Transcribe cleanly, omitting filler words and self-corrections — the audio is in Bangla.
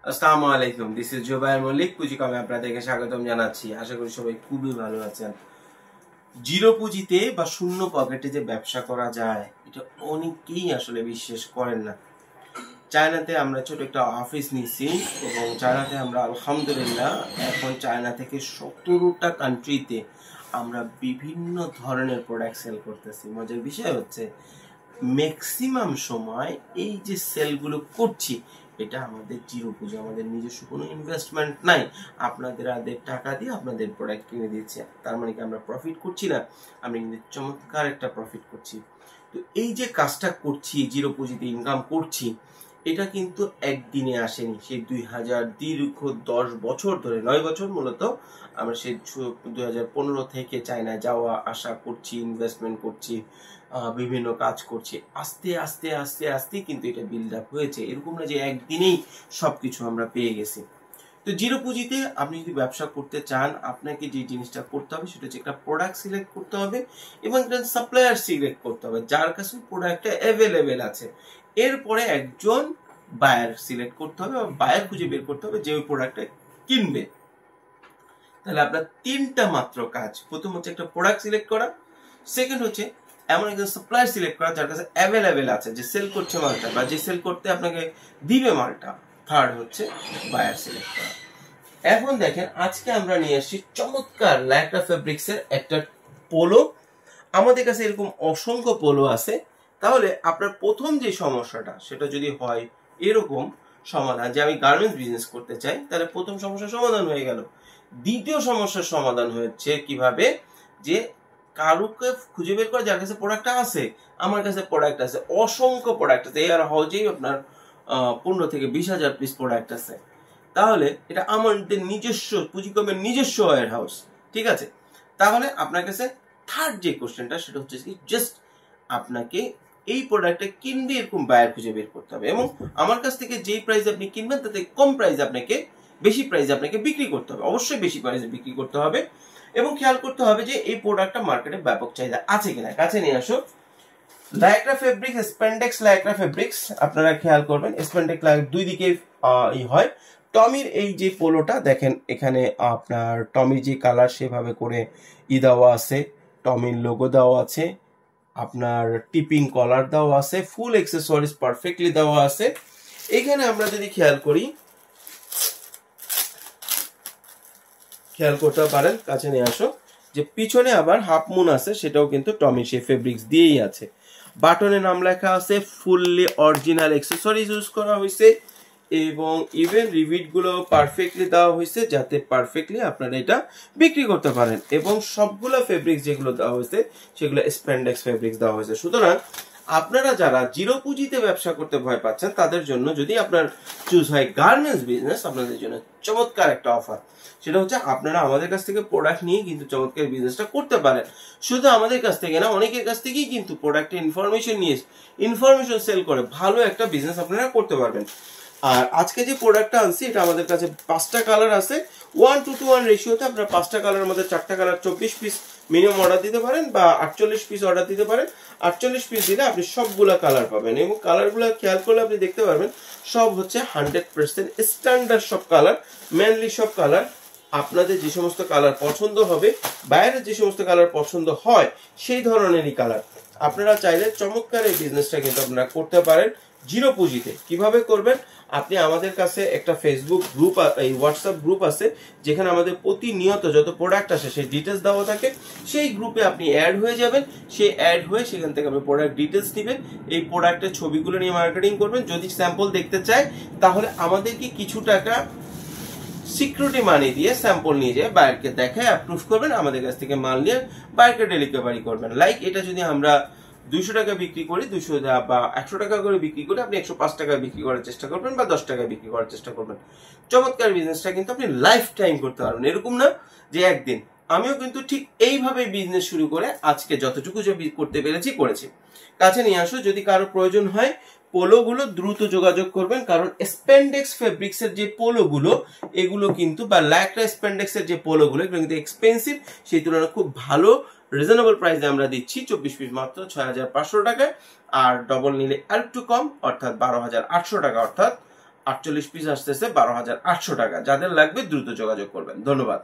আসসালামু আলাইকুম, দিস ইজ জুবায়ের মল্লিক। পুঁজিকমে আপনাদেরকে স্বাগতম জানাচ্ছি। আশা করি সবাই খুবই ভালো আছেন। জিরো পুঁজিতে বা শূন্য পকেটে যে ব্যবসা করা যায়, এটা অনেকেই আসলে বিশ্বাস করেন না। চায়নাতে আমরা ছোট একটা অফিস নিচ্ছি এবং চায়নাতে আমরা আলহামদুলিল্লাহ এখন চায়না থেকে 17টা কান্ট্রিতে আমরা বিভিন্ন ধরনের প্রোডাক্ট সেল করতেছি। মজার বিষয় হচ্ছে ম্যাক্সিমাম সময় এই যে সেলগুলো করছি, এটা আমাদের জিরো পুঁজি, আমাদের নিজস্ব কোনো ইনভেস্টমেন্ট নাই। আপনাদের টাকা দিয়ে আপনাদের প্রোডাক্ট কিনে দিচ্ছে, তার মানে কি আমরা প্রফিট করছি না? আমরা কিন্তু চমৎকার একটা প্রফিট করছি। তো এই যে কাজটা করছি, জিরো পুঁজিতে ইনকাম করছি, এটা কিন্তু একদিনে আসেনি। সেই দীর্ঘ 10 বছর ধরে, 9 বছর মূলত আমরা সেই 2015 থেকে চায়না যাওয়া আসা করছি, ইনভেস্টমেন্ট করছি, বিভিন্ন কাজ করছি। আস্তে আস্তে আস্তে আস্তে কিন্তু এটা বিল্ড আপ হয়েছে। এরকম না যে একদিনেই সবকিছু আমরা পেয়ে গেছি। তো জিরো পুঁজিতে আপনি যদি ব্যবসা করতে চান, আপনাকে যে জিনিসটা করতে হবে সেটা হচ্ছে একটা প্রোডাক্ট সিলেক্ট করতে হবে এবং একটা সাপ্লায়ার সিলেক্ট করতে হবে যার কাছে প্রোডাক্টটা অ্যাভেলেবেল আছে। এরপরে একজন বায়ার সিলেক্ট করতে হবে বা বায়ার খুঁজে বের করতে হবে যে ওই প্রোডাক্টটা কিনবে। তাহলে আপনার 3টা মাত্র কাজ। প্রথম হচ্ছে একটা প্রোডাক্ট সিলেক্ট করা, সেকেন্ড হচ্ছে এমন একজন সাপ্লায়ার সিলেক্ট করা যার কাছে অ্যাভেলেবেল আছে, যে সেল করছে মালটা বা যে সেল করতে আপনাকে দিবে মালটা। থার্ড হচ্ছে বায়ার সিলেক্ট করা। এখন দেখেন, আজকে আমরা নিয়ে আসছি চমৎকার লাইক্রা ফেব্রিক্স এর একটা পোলো। আমাদের কাছে এরকম অসংখ্য পোলো আছে। তাহলে আপনার প্রথম যে সমস্যাটা, সেটা যদি হয় এরকম সমাধান যে আমি গার্মেন্টস বিজনেস করতে চাই, তাহলে প্রথম সমস্যার সমাধান হয়ে গেল। দ্বিতীয় সমস্যার সমাধান হচ্ছে কিভাবে, যে কারুকে খুঁজে বের করা যার কাছে প্রোডাক্টটা আছে। আমার কাছে প্রোডাক্ট আছে, অসংখ্য প্রোডাক্ট আছে। এয়ার হাউজেই আপনার 15 থেকে 20,000 পিস প্রোডাক্ট আছে। তাহলে এটা আমাদের নিজস্ব পুঁজিকমের নিজস্ব ওয়্যার হাউস, ঠিক আছে? তাহলে আপনার কাছে থার্ড যে কোশ্চেনটা, সেটা হচ্ছে কি, জাস্ট আপনাকে এই প্রোডাক্টটা কিনবে এরকম বায়ার খুঁজে বের করতে হবে এবং আমার কাছ থেকে যেই প্রাইস আপনি কিনবেন তাতে কম প্রাইস আপনাকে, বেশি প্রাইসে আপনাকে বিক্রি করতে হবে। অবশ্যই বেশি প্রাইসে বিক্রি করতে হবে এবং খেয়াল করতে হবে যে এই প্রোডাক্টটা মার্কেটে ব্যাপক চাহিদা আছে কিনা। কাছে নিয়ে আসো Lycra fabrics, spandex Lycra fabrics. আপনারা খেয়াল করবেন স্প্যান্ডেক্স দুই দিকে হয়। টমির এই যে পোলোটা দেখেন, এখানে আপনার টমির যে কালার সেভাবে করে দেওয়া আছে, টমির লোগো দেওয়া আছে, আপনার টিপিং কলার দেওয়া আছে, ফুল অ্যাক্সেসরিজ পারফেক্টলি দেওয়া আছে। এখানে আমরা যদি খেয়াল করি, খেয়াল করতে পারেন, কাছে নিয়ে আসো, যে পিছনে আবার হাফ মুন আছে, সেটাও কিন্তু টমি সেই ফেব্রিক্স দিয়েই আছে। বাটনে নাম লেখা আছে, ফুললি অরিজিনাল অ্যাক্সেসরিজ ইউজ করা হয়েছে এবং ইভেন রিভিট গুলো পারফেক্টলি দেওয়া হয়েছে যাতে পারফেক্টলি আপনারা এটা বিক্রি করতে পারেন। এবং সবগুলো ফেব্রিক্স যেগুলো দেওয়া হয়েছে সেগুলো স্প্যান্ডেক্স ফেব্রিক্স দেওয়া হয়েছে। সুতরাং আপনারা যারা জিরো পুঁজিতে ব্যবসা করতে ভয় পাচ্ছেন, তাদের জন্য যদি আপনার চুজ হয় গার্মেন্টস বিজনেস, আপনাদের জন্য চমৎকার একটা অফার। সেটা হচ্ছে আপনারা আমাদের কাছ থেকে প্রোডাক্ট নিয়ে কিন্তু চমৎকার বিজনেসটা করতে পারেন। শুধু আমাদের কাছ থেকে না, অনেকের কাছ থেকেই কিন্তু প্রোডাক্টের ইনফরমেশন নিয়ে ইনফরমেশন সেল করে ভালো একটা বিজনেস আপনারা করতে পারবেন। আর আজকে যে প্রোডাক্টটা আনছি, এটা আমাদের কাছে 5টা কালার আছে। 1:1 রেশিওতে আপনারা 5টা কালারের মধ্যে 4টা কালার 24 পিস মিনিমাম অর্ডার দিতে পারেন বা 48 পিস অর্ডার দিতে পারেন। 48 পিস দিলে আপনি সবগুলা কালার পাবেন এবং কালারগুলো খেয়াল করলে আপনি দেখতে পারবেন সব হচ্ছে 100% স্ট্যান্ডার্ড সব কালার। মেনলি সব কালার আপনাদের যে সমস্ত কালার পছন্দ হবে, বাইরে যে সমস্ত কালার পছন্দ হয়, সেই ধরনেরই কালার। আপনারা চাইলে চমৎকার এই বিজনেসটা কিন্তু আপনারা করতে পারেন জিরো পুঁজিতে। কিভাবে করবেন? আপনি আমাদের কাছে একটা ফেসবুক গ্রুপ, এই হোয়াটসঅ্যাপ গ্রুপ আছে, যেখানে আমাদের প্রতিনিয়ত যত প্রোডাক্ট আসে সেই ডিটেলস দেওয়া থাকে। সেই গ্রুপে আপনি অ্যাড হয়ে যাবেন। সেই অ্যাড হয়ে সেখান থেকে আপনি প্রোডাক্ট ডিটেলস নেবেন, এই প্রোডাক্টের ছবিগুলো নিয়ে মার্কেটিং করবেন। যদি স্যাম্পল দেখতে চায়, তাহলে আমাদেরকে কিছু টাকা সিকিউরিটি মানি দিয়ে স্যাম্পল নিয়ে যায় বায়ারকে দেখায় অ্যাপ্রুভ করবেন, আমাদের কাছ থেকে মাল নিয়ে বায়ারকে ডেলিভারি করবেন। লাইক এটা যদি আমরা 200 টাকা বিক্রি করি, 200 বা 100 টাকা করে বিক্রি করি, আপনি 105 টাকা বিক্রি করার চেষ্টা করবেন বা 10 টাকা বিক্রি করার চেষ্টা করবেন। চমৎকার বিজনেসটা কিন্তু আপনি লাইফ টাইম করতে পারবেন। এরকম না যে একদিন। আমিও কিন্তু ঠিক এইভাবে বিজনেস শুরু করে আজকে যতটুকু যে করতে পেরেছি করেছি। কাছে নিয়ে আসো, যদি কারো প্রয়োজন হয় পোলোগুলো দ্রুত যোগাযোগ করবেন, কারণ স্প্যান্ডেক্স ফেব্রিক্স এর যে পোলোগুলো, এগুলো কিন্তু বা লাইক্রা স্প্যান্ডেক্স এর যে পোলোগুলো, এগুলো কিন্তু এক্সপেন্সিভ। সেই তুলনায় খুব ভালো রিজনেবল প্রাইসে আমরা দিচ্ছি 24 পিস মাত্র 6,500 টাকায়। আর ডবল নিলে আর একটু কম, অর্থাৎ 12,800 টাকা, অর্থাৎ 48 পিস আসতেছে 12,800 টাকা। যাদের লাগবে দ্রুত যোগাযোগ করবেন। ধন্যবাদ।